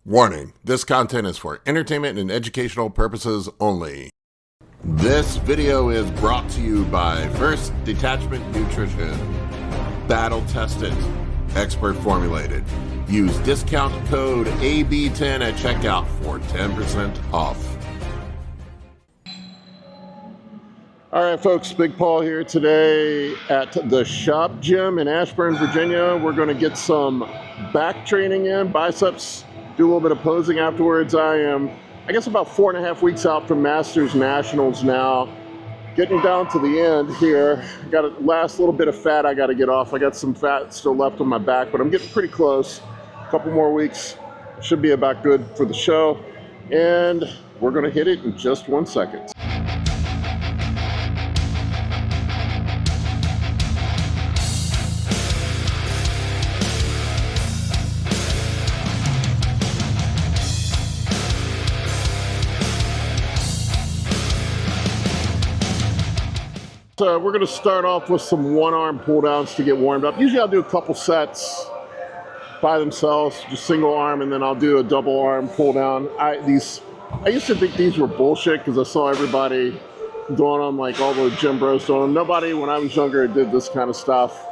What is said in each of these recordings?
Warning, this content is for entertainment and educational purposes only. This video is brought to you by First Detachment Nutrition. Battle tested, expert formulated. Use discount code AB10 at checkout for 10% off. All right, folks, Big Paul here today at the Shop Gym in Ashburn, Virginia. We're going to get some back training in, biceps, do a little bit of posing afterwards. I am, about 4.5 weeks out from Masters Nationals now. Getting down to the end here. Got a last little bit of fat I got to get off. I got some fat still left on my back, but I'm getting pretty close. A couple more weeks. Should be about good for the show. And we're going to hit it in just 1 second. So we're going to start off with some one-arm pull-downs to get warmed up. Usually I'll do a couple sets by themselves, just single arm, and then I'll do a double arm pull-down. I used to think these were bullshit because I saw everybody doing them, like all the gym bros doing them. Nobody, when I was younger, did this kind of stuff.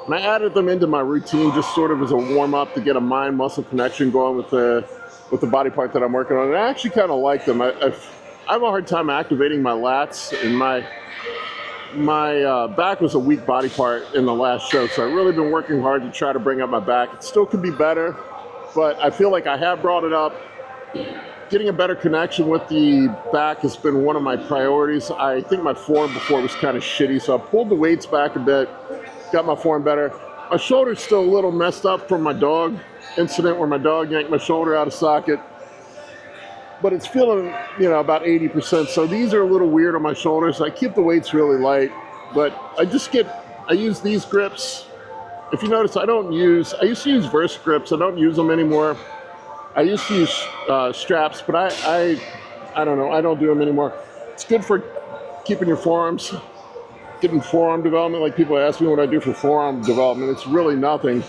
And I added them into my routine just sort of as a warm-up to get a mind-muscle connection going with the body part that I'm working on. And I actually kind of like them. I have a hard time activating my lats, and my back was a weak body part in the last show, so I've really been working hard to try to bring up my back. It still could be better, but I feel like I have brought it up. Getting a better connection with the back has been one of my priorities. I think my form before was kind of shitty, so I pulled the weights back a bit, got my form better. My shoulder's still a little messed up from my dog incident where my dog yanked my shoulder out of socket. But it's feeling, about 80%. So these are a little weird on my shoulders. I keep the weights really light, but I use these grips. If you notice, I used to use Verse grips. I don't use them anymore. I used to use straps, but I don't know. I don't do them anymore. It's good for keeping your forearms, getting forearm development. Like people ask me what I do for forearm development. It's really nothing.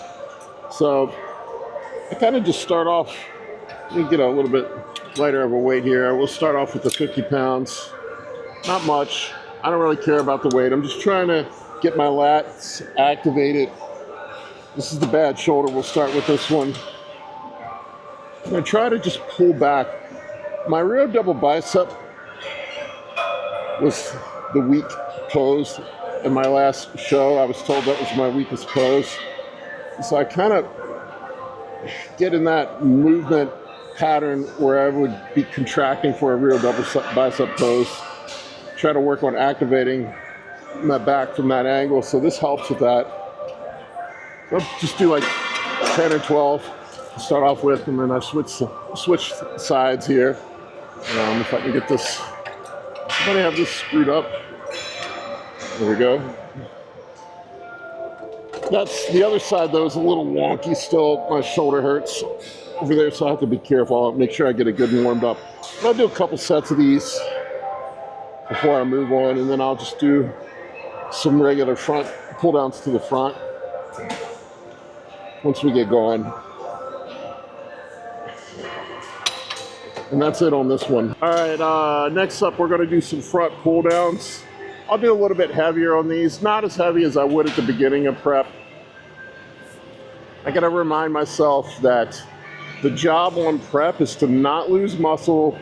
So I kind of just start off, let me get a little bit lighter of a weight here. We'll start off with the 50 pounds. Not much. I don't really care about the weight. I'm just trying to get my lats activated. This is the bad shoulder. We'll start with this one. I'm going to try to just pull back. My rear double bicep was the weak pose in my last show. I was told that was my weakest pose. So I kind of get in that movement pattern where I would be contracting for a real double bicep pose. Try to work on activating my back from that angle, so this helps with that. I'll just do like 10 or 12 to start off with, and then I switch sides here. If I can get this, somebody have this screwed up. There we go. That's the other side though, is a little wonky still. My shoulder hurts over there, so I have to be careful. I'll make sure I get it good and warmed up. But I'll do a couple sets of these before I move on, and then I'll just do some regular front pull downs to the front once we get going. And that's it on this one. All right, next up we're going to do some front pull downs. I'll do a little bit heavier on these, not as heavy as I would at the beginning of prep. I got to remind myself that the job on prep is to not lose muscle,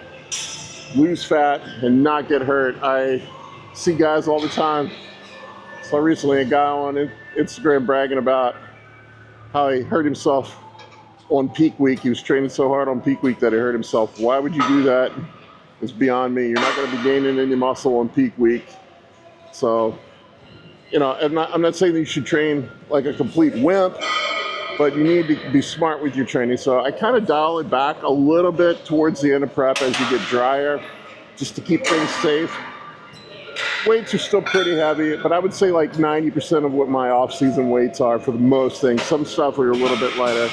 lose fat, and not get hurt. I see guys all the time. So recently a guy on Instagram bragging about how he hurt himself on peak week. He was training so hard on peak week that he hurt himself. Why would you do that? It's beyond me. You're not going to be gaining any muscle on peak week. So, I'm not saying that you should train like a complete wimp, but you need to be smart with your training. So I kind of dial it back a little bit towards the end of prep as you get drier, just to keep things safe. Weights are still pretty heavy, but I would say like 90% of what my off-season weights are for the most things. Some stuff are a little bit lighter.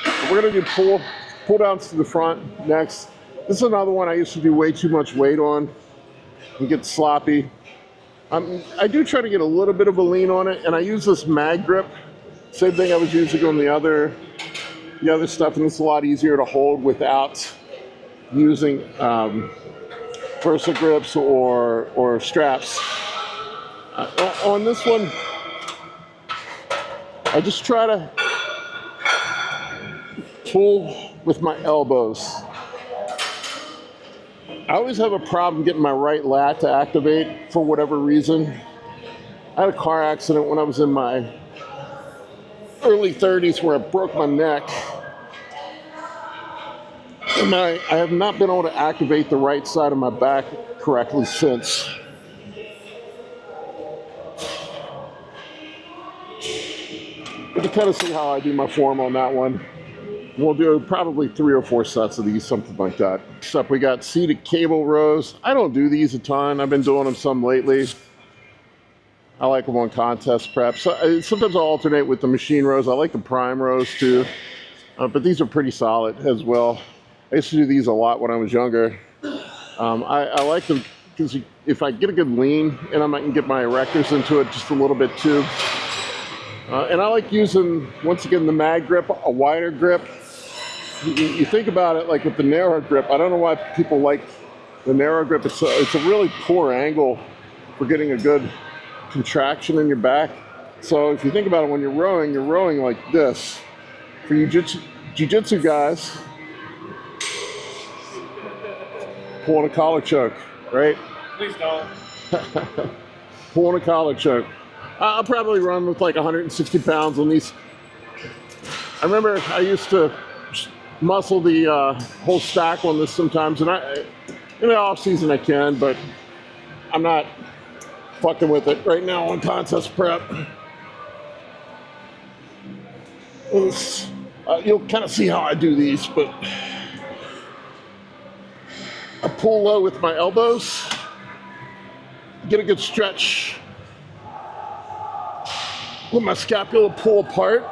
But we're gonna do pull downs to the front next. This is another one I used to do way too much weight on and get sloppy. I do try to get a little bit of a lean on it, and I use this mag grip. Same thing I was using on the other the other stuff, and it's a lot easier to hold without using Versa grips or straps. On this one, I just try to pull with my elbows. I always have a problem getting my right lat to activate for whatever reason. I had a car accident when I was in my early 30s where I broke my neck. And I have not been able to activate the right side of my back correctly since. But to kind of see how I do my form on that one, we'll do probably 3 or 4 sets of these, something like that. Next up, we got seated cable rows. I don't do these a ton. I've been doing them some lately. I like them on contest prep. So, sometimes I'll alternate with the machine rows. I like the prime rows too, but these are pretty solid as well. I used to do these a lot when I was younger. I like them because if I get a good lean in them, I can get my erectors into it just a little bit too. And I like using, once again, the mag grip, a wider grip. You think about it like with the narrow grip. I don't know why people like the narrow grip. It's a really poor angle for getting a good contraction in your back. So if you think about it, when you're rowing like this. For you jiu-jitsu guys, pulling a collar choke, right? Please don't. Pulling a collar choke. I'll probably run with like 160 pounds on these. I remember I used to muscle the whole stack on this sometimes, and in the off season I can, but I'm not fucking with it right now on contest prep. You'll kind of see how I do these, but I pull low with my elbows, get a good stretch. Let my scapula pull apart.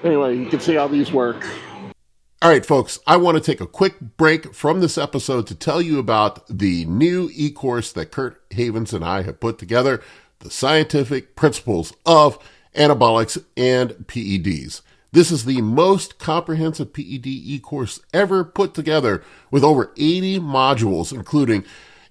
Anyway, you can see how these work. All right, folks, I want to take a quick break from this episode to tell you about the new e-course that Kurt Havens and I have put together, The Scientific Principles of Anabolics and PEDs. This is the most comprehensive PED e-course ever put together with over 80 modules, including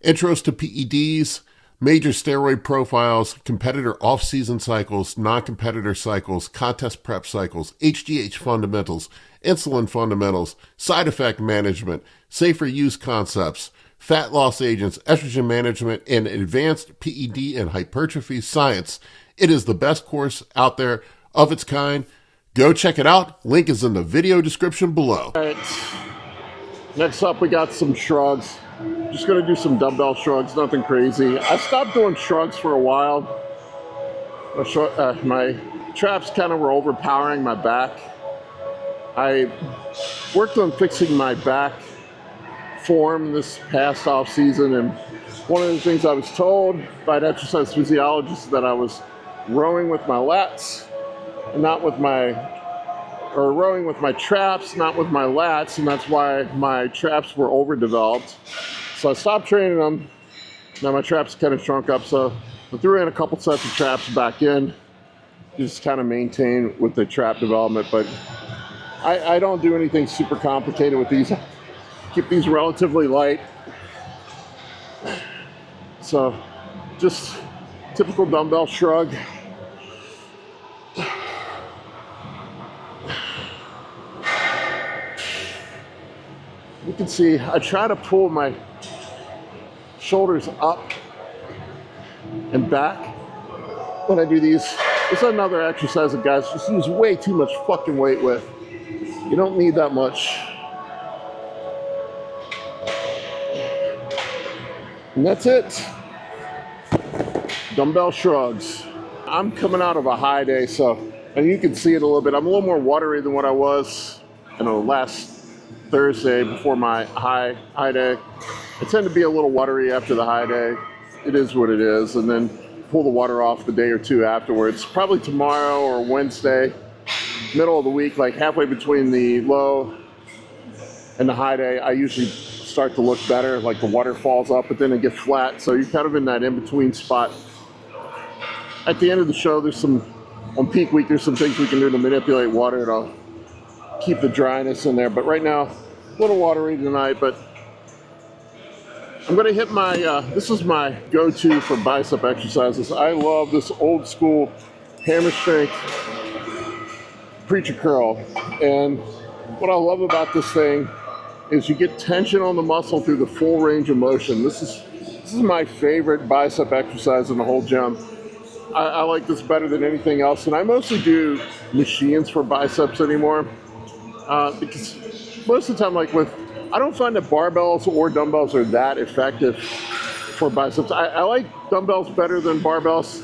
intros to PEDs, major steroid profiles, competitor off-season cycles, non-competitor cycles, contest prep cycles, HGH fundamentals, insulin fundamentals, side effect management, safer use concepts, fat loss agents, estrogen management, and advanced PED and hypertrophy science. It is the best course out there of its kind. Go check it out. Link is in the video description below. All right. Next up, we got some shrugs. Just going to do some dumbbell shrugs, nothing crazy. I stopped doing shrugs for a while. My traps kind of were overpowering my back. I worked on fixing my back form this past off season, and one of the things I was told by an exercise physiologist is that I was rowing with my lats, not with or rowing with my traps, not with my lats, and that's why my traps were overdeveloped. So I stopped training them. Now my traps kind of shrunk up, so I threw in a couple sets of traps back in, just kind of maintain with the trap development. But I don't do anything super complicated with these. Keep these relatively light. So just typical dumbbell shrug. You can see I try to pull my shoulders up and back when I do these. This is another exercise that guys just use way too much fucking weight with. You don't need that much. And that's it. Dumbbell shrugs. I'm coming out of a high day, and you can see it a little bit. I'm a little more watery than what I was, last Thursday before my high day. I tend to be a little watery after the high day. It is what it is, and then pull the water off the day or two afterwards. Probably tomorrow or Wednesday, middle of the week, like halfway between the low and the high day, I usually start to look better, like the water falls up, but then it gets flat. So you're kind of in that in-between spot. At the end of the show, on peak week, there's some things we can do to manipulate water to keep the dryness in there. But right now, a little watery tonight, but I'm gonna hit my, this is my go-to for bicep exercises. I love this old school hammer strength preacher curl. And what I love about this thing is you get tension on the muscle through the full range of motion. This is my favorite bicep exercise in the whole gym. I like this better than anything else, and I mostly do machines for biceps anymore, because most of the time, I don't find that barbells or dumbbells are that effective for biceps. I like dumbbells better than barbells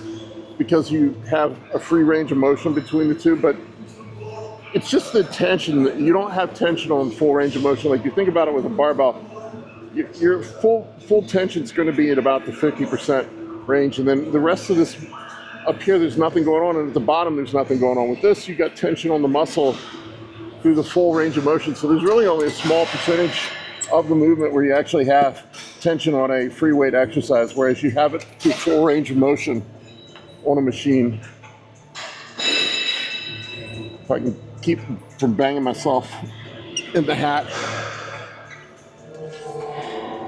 because you have a free range of motion between the two, but it's just the tension. You don't have tension on full range of motion. Like you think about it with a barbell, your full tension is going to be at about the 50% range, and then the rest of this up here, there's nothing going on, and at the bottom, there's nothing going on. With this, you got tension on the muscle through the full range of motion. So there's really only a small percentage of the movement where you actually have tension on a free weight exercise, whereas you have it through full range of motion on a machine. If I can keep from banging myself in the hat.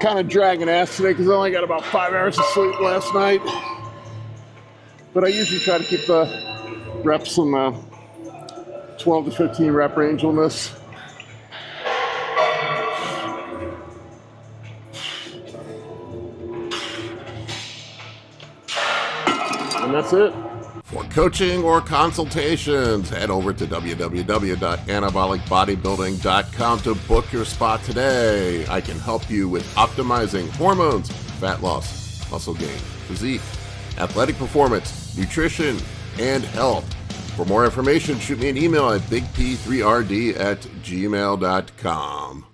Kind of dragging ass today because I only got about 5 hours of sleep last night. But I usually try to keep the reps in the 12 to 15 rep range on this. And that's it. For coaching or consultations, head over to www.anabolicbodybuilding.com to book your spot today. I can help you with optimizing hormones, fat loss, muscle gain, physique, athletic performance, nutrition, and health. For more information, shoot me an email at bigp3rd@gmail.com.